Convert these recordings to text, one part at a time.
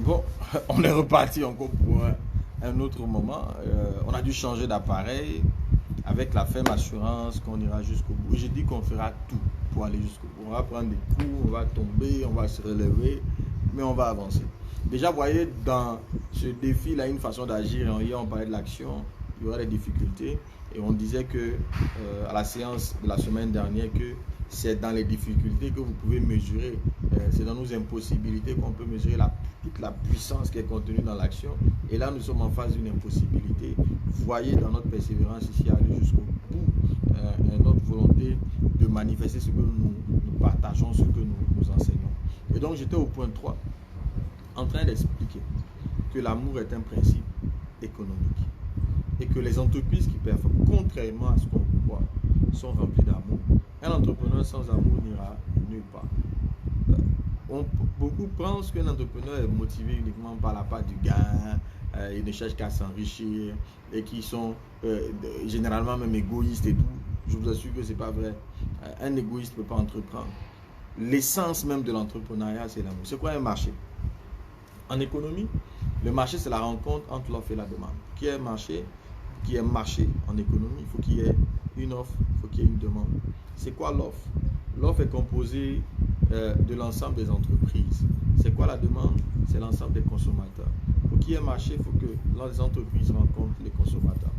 Bon, on est reparti encore pour un autre moment. On a dû changer d'appareil avec la ferme assurance qu'on ira jusqu'au bout. J'ai dit qu'on fera tout pour aller jusqu'au bout. On va prendre des coups, on va tomber, on va se relever, mais on va avancer. Déjà, vous voyez, dans ce défi, il a une façon d'agir. Hier, on parlait de l'action, il y aura des difficultés. Et on disait que, à la séance de la semaine dernière, que c'est dans les difficultés que vous pouvez mesurer, c'est dans nos impossibilités qu'on peut mesurer toute la puissance qui est contenue dans l'action. Et là, nous sommes en face d'une impossibilité. Voyez dans notre persévérance ici aller jusqu'au bout, notre volonté de manifester ce que nous partageons, ce que nous enseignons. Et donc, j'étais au point 3, en train d'expliquer que l'amour est un principe économique et que les entreprises qui performent, contrairement à ce qu'on voit, sont remplies d'amour. Un entrepreneur sans amour n'ira nulle part. Beaucoup pensent qu'un entrepreneur est motivé uniquement par la part du gain, il ne cherche qu'à s'enrichir et qui sont généralement même égoïstes et tout. Je vous assure que ce n'est pas vrai. Un égoïste ne peut pas entreprendre. L'essence même de l'entrepreneuriat, c'est l'amour. C'est quoi un marché? En économie, le marché, c'est la rencontre entre l'offre et la demande. Qui est marché? Qui est marché en économie, il faut qu'il y ait une offre, il faut qu'il y ait une demande. C'est quoi l'offre? L'offre est composée de l'ensemble des entreprises. C'est quoi la demande? C'est l'ensemble des consommateurs. Pour qu'il y ait marché, il faut que les entreprises rencontrent les consommateurs.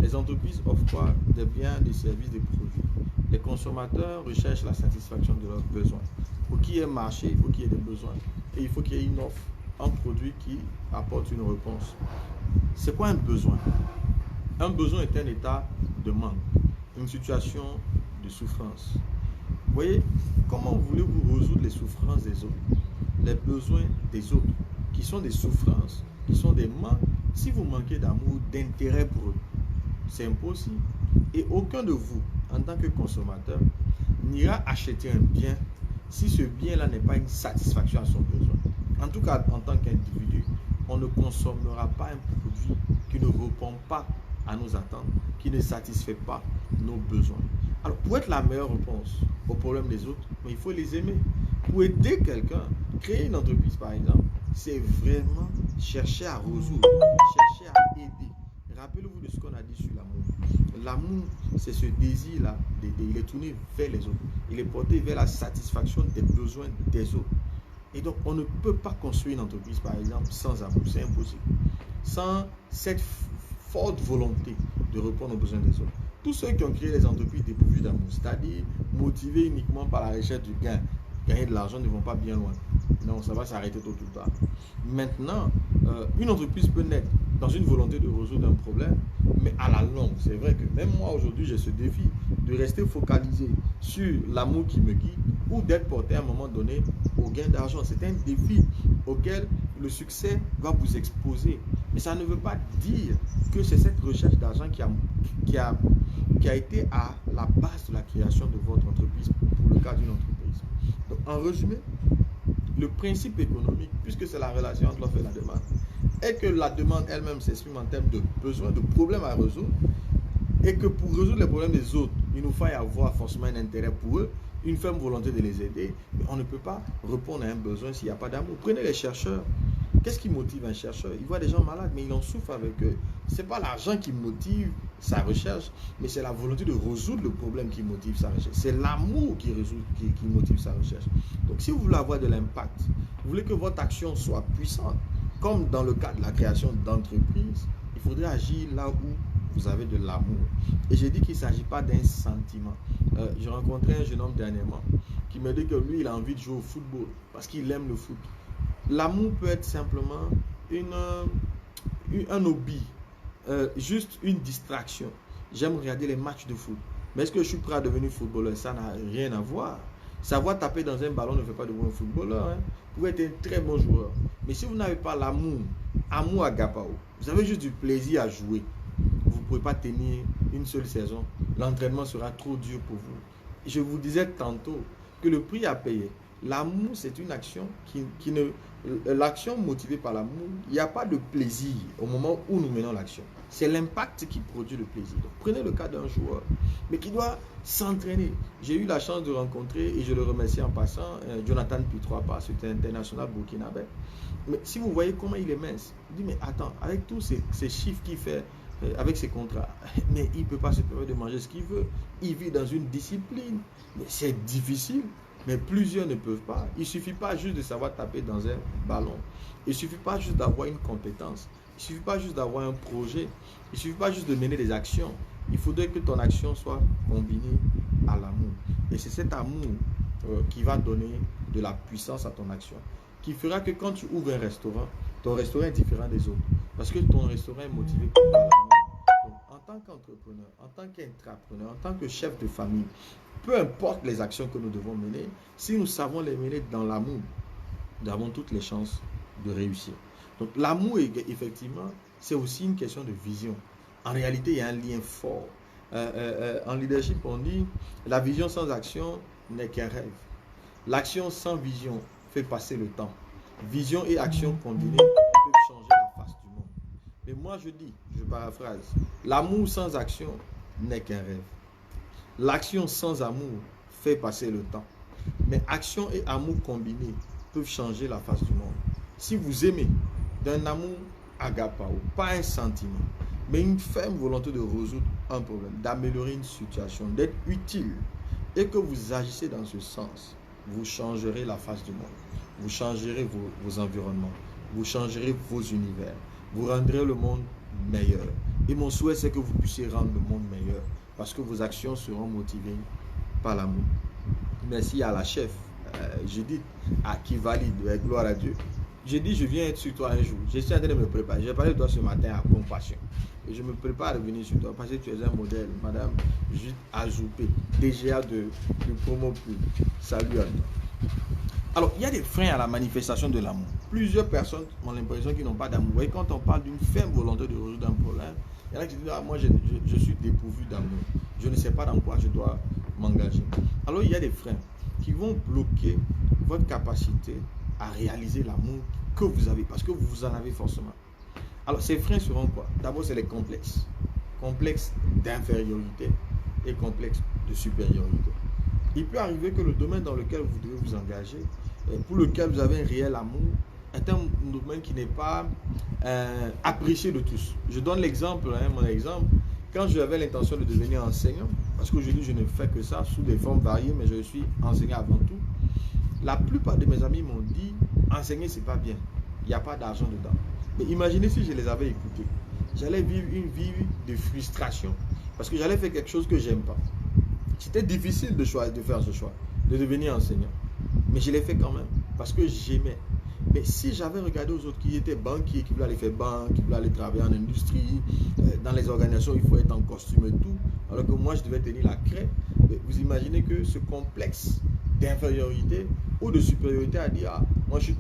Les entreprises offrent quoi? Des biens, des services, des produits. Les consommateurs recherchent la satisfaction de leurs besoins. Pour qu'il y ait marché, il faut qu'il y ait des besoins. Et il faut qu'il y ait une offre, un produit qui apporte une réponse. C'est quoi un besoin? Un besoin est un état de manque, une situation de souffrance. Vous voyez, comment voulez-vous résoudre les souffrances des autres, les besoins des autres, qui sont des souffrances, qui sont des manques, si vous manquez d'amour, d'intérêt pour eux? C'est impossible. Et aucun de vous, en tant que consommateur, n'ira acheter un bien si ce bien-là n'est pas une satisfaction à son besoin. En tout cas, en tant qu'individu, on ne consommera pas un produit qui ne répond pas à nos attentes, qui ne satisfait pas nos besoins. Alors, pour être la meilleure réponse aux problèmes des autres, il faut les aimer. Pour aider quelqu'un, créer une entreprise par exemple, c'est vraiment chercher à résoudre, chercher à aider. Rappelez-vous de ce qu'on a dit sur l'amour. L'amour, c'est ce désir-là d'aider. Il est tourné vers les autres. Il est porté vers la satisfaction des besoins des autres. Et donc, on ne peut pas construire une entreprise, par exemple, sans amour. C'est impossible. Sans cette forte volonté de répondre aux besoins des autres. Tous ceux qui ont créé les entreprises dépourvues d'amour, c'est-à-dire motivés uniquement par la recherche du gain, gagner de l'argent, ne vont pas bien loin. Non, ça va s'arrêter tôt ou tard. Maintenant, une entreprise peut naître dans une volonté de résoudre un problème, mais à la longue, c'est vrai que même moi aujourd'hui, j'ai ce défi de rester focalisé sur l'amour qui me guide ou d'être porté à un moment donné au gain d'argent. C'est un défi auquel le succès va vous exposer. Mais ça ne veut pas dire que c'est cette recherche d'argent qui a été à la base de la création de votre entreprise, pour le cas d'une entreprise. Donc, en résumé, le principe économique, puisque c'est la relation entre l'offre et la demande, est que la demande elle-même s'exprime en termes de besoins, de problèmes à résoudre, et que pour résoudre les problèmes des autres, il nous faut avoir forcément un intérêt pour eux, une ferme volonté de les aider, mais on ne peut pas répondre à un besoin s'il n'y a pas d'amour. Prenez les chercheurs. Qu'est-ce qui motive un chercheur? Il voit des gens malades, mais il en souffre avec eux. Ce n'est pas l'argent qui motive sa recherche, mais c'est la volonté de résoudre le problème qui motive sa recherche. C'est l'amour qui motive sa recherche. Donc si vous voulez avoir de l'impact, vous voulez que votre action soit puissante, comme dans le cas de la création d'entreprises, il faudrait agir là où vous avez de l'amour. Et j'ai dit qu'il ne s'agit pas d'un sentiment. J'ai rencontré un jeune homme dernièrement qui me dit que lui, il a envie de jouer au football parce qu'il aime le foot. L'amour peut être simplement un hobby, juste une distraction. J'aime regarder les matchs de foot. Mais est-ce que je suis prêt à devenir footballeur? Ça n'a rien à voir. Savoir taper dans un ballon ne fait pas de vous un footballeur. Hein. Vous pouvez être un très bon joueur. Mais si vous n'avez pas l'amour, amour à Gapao, vous avez juste du plaisir à jouer, vous ne pouvez pas tenir une seule saison. L'entraînement sera trop dur pour vous. Je vous disais tantôt que le prix à payer L'amour, c'est une action qui ne... L'action motivée par l'amour, il n'y a pas de plaisir au moment où nous menons l'action. C'est l'impact qui produit le plaisir. Donc, prenez le cas d'un joueur, mais qui doit s'entraîner. J'ai eu la chance de rencontrer, et je le remercie en passant, Jonathan Putroapa, c'est un international burkinabé. Mais si vous voyez comment il est mince, il dit, mais attends, avec tous ces chiffres qu'il fait, avec ses contrats, mais il ne peut pas se permettre de manger ce qu'il veut. Il vit dans une discipline, mais c'est difficile. Mais plusieurs ne peuvent pas. Il ne suffit pas juste de savoir taper dans un ballon. Il ne suffit pas juste d'avoir une compétence. Il ne suffit pas juste d'avoir un projet. Il ne suffit pas juste de mener des actions. Il faudrait que ton action soit combinée à l'amour. Et c'est cet amour qui va donner de la puissance à ton action. Qui fera que quand tu ouvres un restaurant, ton restaurant est différent des autres. Parce que ton restaurant est motivé par l'amour. Donc, en tant qu'entrepreneur, en tant qu'intrapreneur, en tant que chef de famille, peu importe les actions que nous devons mener, si nous savons les mener dans l'amour, nous avons toutes les chances de réussir. Donc l'amour, effectivement, c'est aussi une question de vision. En réalité, il y a un lien fort. En leadership, on dit, la vision sans action n'est qu'un rêve. L'action sans vision fait passer le temps. Vision et action combinées peuvent changer la face du monde. Mais moi, je dis, je paraphrase, l'amour sans action n'est qu'un rêve. L'action sans amour fait passer le temps. Mais action et amour combinés peuvent changer la face du monde. Si vous aimez d'un amour agapao, pas un sentiment, mais une ferme volonté de résoudre un problème, d'améliorer une situation, d'être utile, et que vous agissez dans ce sens, vous changerez la face du monde. Vous changerez vos environnements. Vous changerez vos univers. Vous rendrez le monde meilleur. Et mon souhait, c'est que vous puissiez rendre le monde meilleur. Parce que vos actions seront motivées par l'amour. Merci à la chef, Judith, qui valide, gloire à Dieu. J'ai dit, je viens être sur toi un jour. Je suis en train de me préparer. J'ai parlé de toi ce matin à Compassion. Et je me prépare à venir sur toi parce que tu es un modèle, Madame Judith Ajoupé, DGA de Promo Plus. Salut à toi. Alors, il y a des freins à la manifestation de l'amour. Plusieurs personnes ont l'impression qu'ils n'ont pas d'amour. Vous voyez, quand on parle d'une ferme volonté de résoudre un problème, il y en a qui disent, ah, moi je suis dépourvu d'amour. Je ne sais pas dans quoi je dois m'engager. Alors, il y a des freins qui vont bloquer votre capacité à réaliser l'amour que vous avez, parce que vous en avez forcément. Alors, ces freins seront quoi? D'abord, c'est les complexes. Complexes d'infériorité et complexes de supériorité. Il peut arriver que le domaine dans lequel vous devez vous engager, pour lequel vous avez un réel amour, est un domaine qui n'est pas apprécié de tous. Je donne l'exemple, mon exemple. Quand j'avais l'intention de devenir enseignant, parce qu'aujourd'hui je ne fais que ça sous des formes variées, mais je suis enseignant avant tout, la plupart de mes amis m'ont dit, enseigner c'est pas bien, il n'y a pas d'argent dedans. Mais imaginez si je les avais écoutés. J'allais vivre une vie de frustration, parce que j'allais faire quelque chose que j'aime pas. C'était difficile de faire ce choix, de devenir enseignant. Mais je l'ai fait quand même, parce que j'aimais. Mais si j'avais regardé aux autres qui étaient banquiers, qui voulaient aller faire banque, qui voulaient aller travailler en industrie, dans les organisations, il faut être en costume et tout, alors que moi, je devais tenir la craie, vous imaginez que ce complexe d'infériorité ou de supériorité à dire, ah, moi, j'ai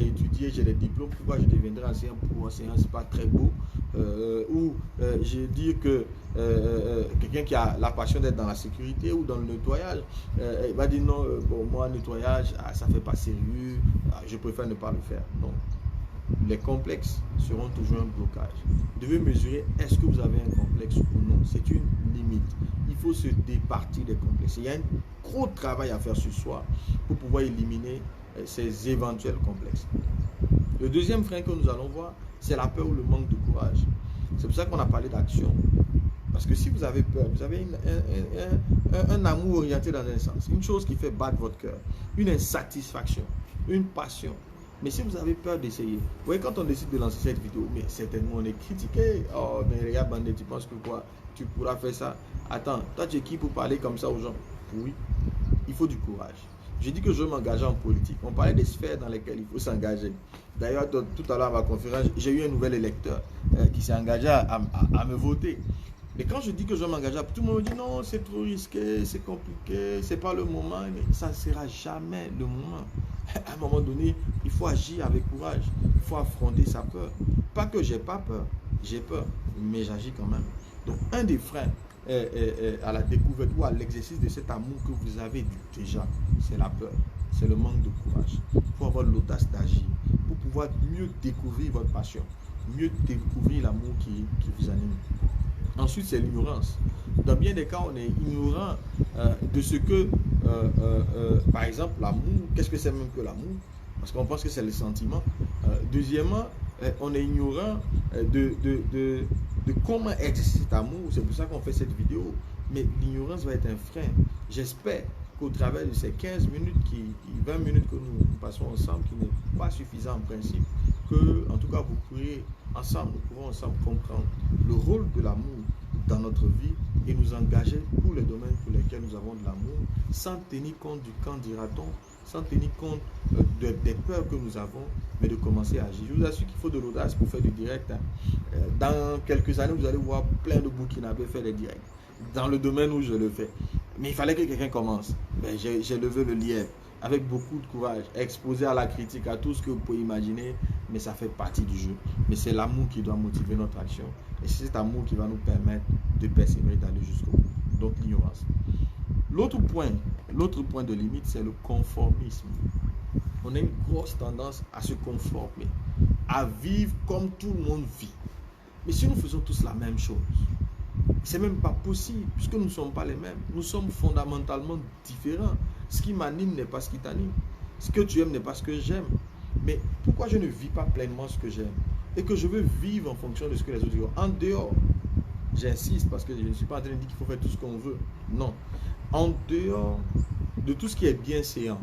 étudié, j'ai des diplômes, pourquoi je deviendrai enseignant pour enseignant, c'est pas très beau. Ou je dis que quelqu'un qui a la passion d'être dans la sécurité ou dans le nettoyage, il va dire non, bon, moi, nettoyage, ça fait pas sérieux, je préfère ne pas le faire. Non. Les complexes seront toujours un blocage. Vous devez mesurer, est-ce que vous avez un complexe ou non. C'est une limite. Il faut se départir des complexes. Il y a un gros travail à faire sur soi pour pouvoir éliminer ces éventuels complexes. Le deuxième frein que nous allons voir, c'est la peur ou le manque de courage. C'est pour ça qu'on a parlé d'action. Parce que si vous avez peur, vous avez un amour orienté dans un sens, une chose qui fait battre votre cœur, une insatisfaction, une passion. Mais si vous avez peur d'essayer, vous voyez, quand on décide de lancer cette vidéo, mais certainement on est critiqué. Oh, mais regarde, bandit, tu penses que quoi? Tu pourras faire ça? Attends, toi tu es qui pour parler comme ça aux gens? Oui, il faut du courage. Je dis que je veux m'engager en politique. On parlait des sphères dans lesquelles il faut s'engager. D'ailleurs, tout à l'heure à ma conférence, j'ai eu un nouvel électeur qui s'est engagé à me voter. Mais quand je dis que je vais m'engager, tout le monde me dit non, c'est trop risqué, c'est compliqué, c'est pas le moment. Mais ça ne sera jamais le moment. À un moment donné, il faut agir avec courage. Il faut affronter sa peur. Pas que j'ai pas peur, j'ai peur, mais j'agis quand même. Donc, un des freins à la découverte ou à l'exercice de cet amour que vous avez déjà, c'est la peur, c'est le manque de courage. Il faut avoir l'audace d'agir pour pouvoir mieux découvrir votre passion, mieux découvrir l'amour qui vous anime. Ensuite, c'est l'ignorance. Dans bien des cas, on est ignorant de ce que, par exemple, l'amour, qu'est-ce que c'est même que l'amour? Parce qu'on pense que c'est le sentiment. Deuxièmement, on est ignorant de comment exercer cet amour. C'est pour ça qu'on fait cette vidéo. Mais l'ignorance va être un frein. J'espère qu'au travers de ces 15 minutes, 20 minutes que nous passons ensemble, qui n'est pas suffisant en principe, que, en tout cas, nous pourrons ensemble comprendre le rôle de l'amour dans notre vie et nous engager pour les domaines pour lesquels nous avons de l'amour, sans tenir compte du quand dira-t-on, sans tenir compte des peurs que nous avons, mais de commencer à agir. Je vous assure qu'il faut de l'audace pour faire du direct. Dans quelques années, vous allez voir plein de burkinabés faire des directs, dans le domaine où je le fais. Mais il fallait que quelqu'un commence. J'ai levé le lièvre avec beaucoup de courage, exposé à la critique, à tout ce que vous pouvez imaginer, mais ça fait partie du jeu. Mais c'est l'amour qui doit motiver notre action. Et c'est cet amour qui va nous permettre de persévérer, d'aller jusqu'au bout. Donc l'ignorance. L'autre point de limite, c'est le conformisme. On a une grosse tendance à se conformer, à vivre comme tout le monde vit. Mais si nous faisons tous la même chose, c'est même pas possible, puisque nous ne sommes pas les mêmes. Nous sommes fondamentalement différents. Ce qui m'anime n'est pas ce qui t'anime. Ce que tu aimes n'est pas ce que j'aime. Mais pourquoi je ne vis pas pleinement ce que j'aime et que je veux vivre en fonction de ce que les autres disent? En dehors, j'insiste parce que je ne suis pas en train de dire qu'il faut faire tout ce qu'on veut. Non. En dehors de tout ce qui est bienséant,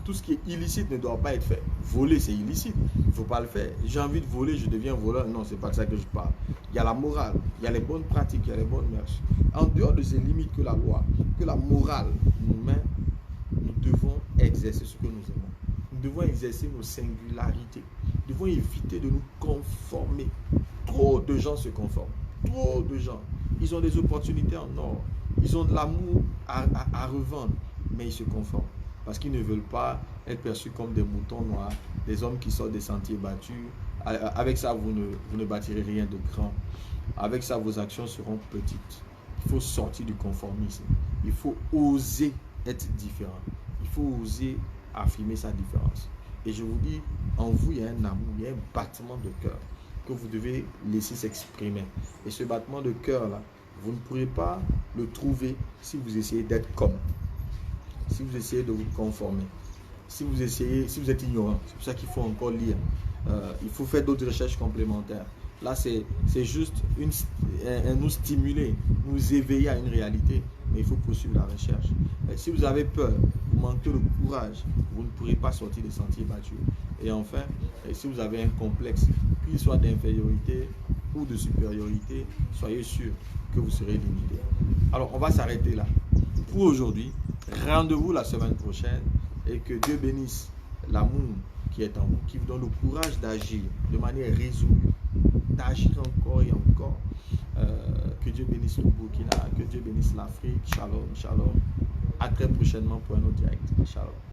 tout ce qui est illicite ne doit pas être fait. Voler, c'est illicite. Il ne faut pas le faire. J'ai envie de voler, je deviens voleur. Non, c'est pas de ça que je parle. Il y a la morale, il y a les bonnes pratiques, il y a les bonnes mœurs. En dehors de ces limites que la loi, que la morale nous met, nous devons exercer ce que nous aimons. Nous devons exercer nos singularités. Nous devons éviter de nous conformer. Trop de gens se conforment. Trop de gens. Ils ont des opportunités en or. Ils ont de l'amour à revendre. Mais ils se conforment. Parce qu'ils ne veulent pas être perçus comme des moutons noirs, des hommes qui sortent des sentiers battus. Avec ça, vous ne bâtirez rien de grand. Avec ça, vos actions seront petites. Il faut sortir du conformisme. Il faut oser être différent. Il faut oser affirmer sa différence. Et je vous dis, en vous, il y a un amour, il y a un battement de cœur que vous devez laisser s'exprimer. Et ce battement de cœur-là, vous ne pourrez pas le trouver si vous essayez d'être comme. Si vous essayez de vous conformer. Si vous êtes ignorant. C'est pour ça qu'il faut encore lire. Il faut faire d'autres recherches complémentaires. Là, c'est juste nous stimuler, nous éveiller à une réalité. Mais il faut poursuivre la recherche. Si vous avez peur, vous manquez de courage, vous ne pourrez pas sortir des sentiers battus. Et enfin, si vous avez un complexe, qu'il soit d'infériorité ou de supériorité, soyez sûr que vous serez limité. Alors, on va s'arrêter là. Pour aujourd'hui, rendez-vous la semaine prochaine et que Dieu bénisse l'amour qui est en vous, qui vous donne le courage d'agir de manière résolue, d'agir encore et encore. Que Dieu bénisse le Burkina, que Dieu bénisse l'Afrique. Shalom, shalom. À très prochainement pour un autre direct. Shalom.